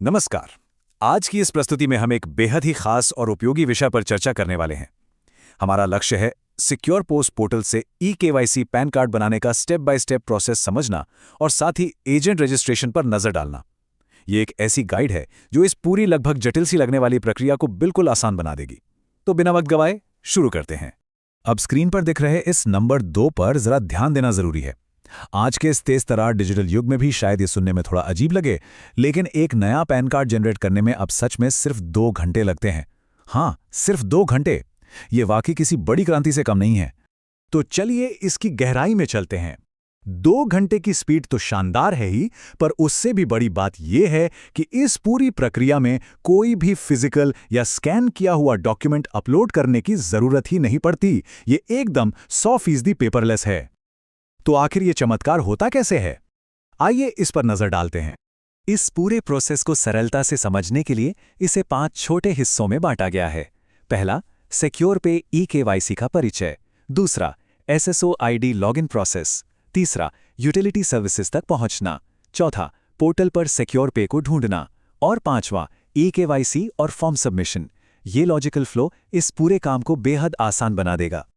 नमस्कार। आज की इस प्रस्तुति में हम एक बेहद ही खास और उपयोगी विषय पर चर्चा करने वाले हैं। हमारा लक्ष्य है सिक्योर पोस्ट पोर्टल से ई-केवाईसी पैन कार्ड बनाने का स्टेप बाय स्टेप प्रोसेस समझना और साथ ही एजेंट रजिस्ट्रेशन पर नजर डालना। ये एक ऐसी गाइड है जो इस पूरी लगभग जटिल सी लगने वाली प्रक्रिया को बिल्कुल आसान बना देगी। तो बिना वक्त गवाए शुरू करते हैं। अब स्क्रीन पर दिख रहे इस नंबर 2 पर जरा ध्यान देना जरूरी है। आज के इस तेज तरार डिजिटल युग में भी शायद ये सुनने में थोड़ा अजीब लगे, लेकिन एक नया पैन कार्ड जनरेट करने में अब सच में सिर्फ 2 घंटे लगते हैं। हाँ, सिर्फ 2 घंटे। ये वाकई किसी बड़ी क्रांति से कम नहीं है। तो चलिए इसकी गहराई में चलते हैं। 2 घंटे की स्पीड तो शानदार है ही, पर उससे भी बड़ी बात यह है कि इस पूरी प्रक्रिया में कोई भी फिजिकल या स्कैन किया हुआ डॉक्यूमेंट अपलोड करने की जरूरत ही नहीं पड़ती। ये एकदम 100% पेपरलेस है। तो आखिर ये चमत्कार होता कैसे है? आइए इस पर नजर डालते हैं। इस पूरे प्रोसेस को सरलता से समझने के लिए इसे 5 छोटे हिस्सों में बांटा गया है। पहला, सिक्योर पे ई-केवाईसी का परिचय। दूसरा, एसएसओ आईडी लॉगिन प्रोसेस। तीसरा, यूटिलिटी सर्विसेज तक पहुंचना। चौथा, पोर्टल पर सिक्योर पे को ढूंढना। और पांचवा, ई-केवाईसी और फॉर्म सबमिशन। ये लॉजिकल फ्लो इस पूरे काम को बेहद आसान बना देगा।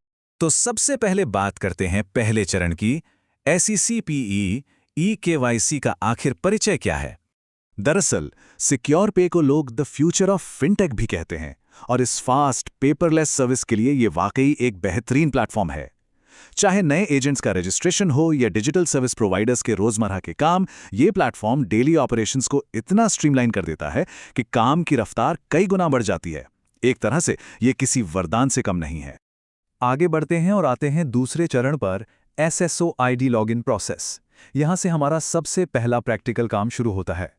तो सबसे पहले बात करते हैं पहले चरण की। एसईसीपीई ई-केवाईसी का आखिर परिचय क्या है? दरअसल सिक्योर पे को लोग द फ्यूचर ऑफ फिनटेक भी कहते हैं, और इस फास्ट पेपरलेस सर्विस के लिए ये वाकई एक बेहतरीन प्लेटफॉर्म है। चाहे नए एजेंट्स का रजिस्ट्रेशन हो या डिजिटल सर्विस प्रोवाइडर्स के रोजमर्रा के काम, ये प्लेटफॉर्म डेली ऑपरेशंस को इतना स्ट्रीमलाइन कर देता है कि काम की रफ्तार कई गुना बढ़ जाती है। एक तरह से ये किसी वरदान से कम नहीं है। आगे बढ़ते हैं और आते हैं दूसरे चरण पर, एसएसओ आईडी लॉगिन प्रोसेस। यहां से हमारा सबसे पहला प्रैक्टिकल काम शुरू होता है।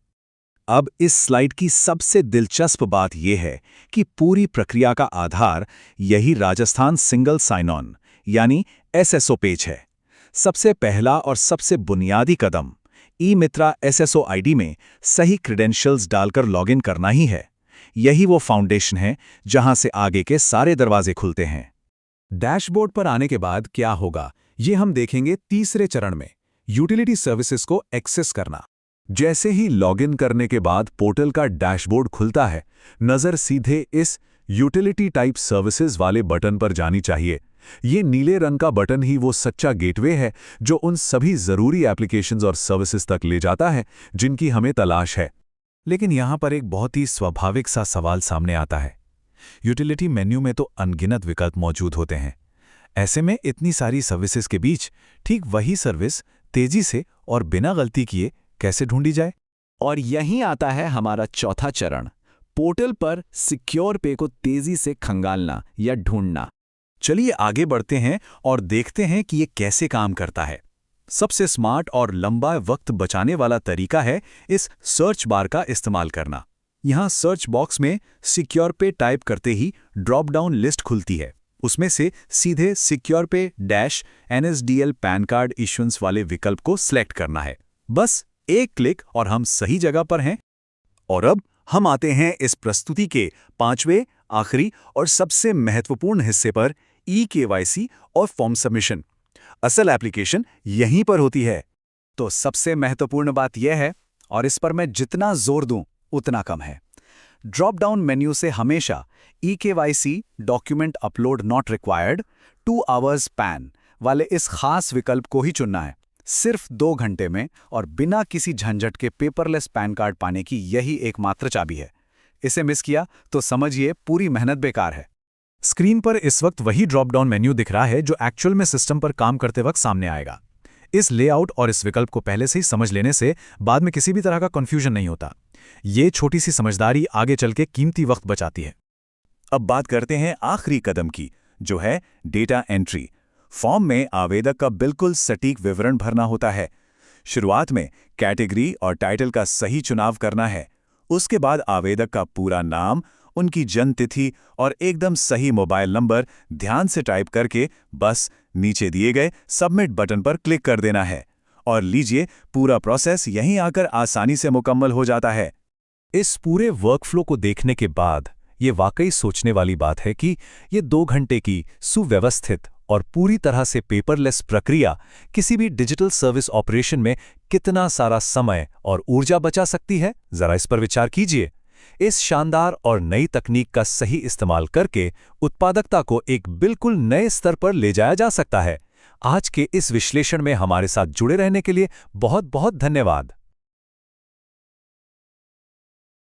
अब इस स्लाइड की सबसे दिलचस्प बात यह है कि पूरी प्रक्रिया का आधार यही राजस्थान सिंगल साइन ऑन यानी एसएसओ पेज है। सबसे पहला और सबसे बुनियादी कदम ई मित्रा एसएसओ आईडी में सही क्रेडेंशियल्स डालकर लॉगिन करना ही है। यही वो फाउंडेशन है जहां से आगे के सारे दरवाजे खुलते हैं। डैशबोर्ड पर आने के बाद क्या होगा, ये हम देखेंगे तीसरे चरण में, यूटिलिटी सर्विसेज को एक्सेस करना। जैसे ही लॉगिन करने के बाद पोर्टल का डैशबोर्ड खुलता है, नज़र सीधे इस यूटिलिटी टाइप सर्विसेज वाले बटन पर जानी चाहिए। ये नीले रंग का बटन ही वो सच्चा गेटवे है जो उन सभी ज़रूरी एप्लीकेशंस और सर्विसेज तक ले जाता है जिनकी हमें तलाश है। लेकिन यहाँ पर एक बहुत ही स्वाभाविक सा सवाल सामने आता है। यूटिलिटी मेन्यू में तो अनगिनत विकल्प मौजूद होते हैं। ऐसे में इतनी सारी सर्विसेज के बीच ठीक वही सर्विस तेजी से और बिना गलती किए कैसे ढूंढी जाए? और यहीं आता है हमारा चौथा चरण, पोर्टल पर सिक्योर पे को तेजी से खंगालना या ढूंढना। चलिए आगे बढ़ते हैं और देखते हैं कि ये कैसे काम करता है। सबसे स्मार्ट और लंबा वक्त बचाने वाला तरीका है इस सर्च बार का इस्तेमाल करना। यहाँ सर्च बॉक्स में सिक्योर पे टाइप करते ही ड्रॉप डाउन लिस्ट खुलती है। उसमें से सीधे सिक्योर पे dash NSDL pan card issuance वाले विकल्प को सिलेक्ट करना है। बस एक क्लिक और हम सही जगह पर हैं। और अब हम आते हैं इस प्रस्तुति के 5वें, आखिरी और सबसे महत्वपूर्ण हिस्से पर, ई-केवाईसी और फॉर्म सबमिशन। असल एप्लीकेशन यहीं पर होती है। तो सबसे महत्वपूर्ण बात यह है, और इस पर मैं जितना जोर दूं उतना कम है, ड्रॉप डाउन मेन्यू से हमेशा e-KYC document upload not required 2 hours pan वाले इस खास विकल्प को ही चुनना है। सिर्फ 2 घंटे में और बिना किसी झंझट के पेपरलेस पैन कार्ड पाने की यही एकमात्र चाबी है। इसे मिस किया तो समझिए पूरी मेहनत बेकार है। स्क्रीन पर इस वक्त वही ड्रॉप डाउन मेन्यू दिख रहा है जो एक्चुअल में सिस्टम पर काम करते वक्त सामने आएगा। इस लेआउट और इस विकल्प को पहले से ही समझ लेने से बाद में किसी भी तरह का कंफ्यूजन नहीं होता। ये छोटी सी समझदारी आगे चल के कीमती वक्त बचाती है। अब बात करते हैं आखिरी कदम की, जो है डेटा एंट्री। फॉर्म में आवेदक का बिल्कुल सटीक विवरण भरना होता है। शुरुआत में कैटेगरी और टाइटल का सही चुनाव करना है। उसके बाद आवेदक का पूरा नाम, उनकी जन्म तिथि और एकदम सही मोबाइल नंबर ध्यान से टाइप करके बस नीचे दिए गए सबमिट बटन पर क्लिक कर देना है। और लीजिए, पूरा प्रोसेस यहीं आकर आसानी से मुकम्मल हो जाता है। इस पूरे वर्कफ्लो को देखने के बाद ये वाकई सोचने वाली बात है कि ये 2 घंटे की सुव्यवस्थित और पूरी तरह से पेपरलेस प्रक्रिया किसी भी डिजिटल सर्विस ऑपरेशन में कितना सारा समय और ऊर्जा बचा सकती है, जरा इस पर विचार कीजिए। इस शानदार और नई तकनीक का सही इस्तेमाल करके उत्पादकता को एक बिल्कुल नए स्तर पर ले जाया जा सकता है। आज के इस विश्लेषण में हमारे साथ जुड़े रहने के लिए बहुत बहुत धन्यवाद।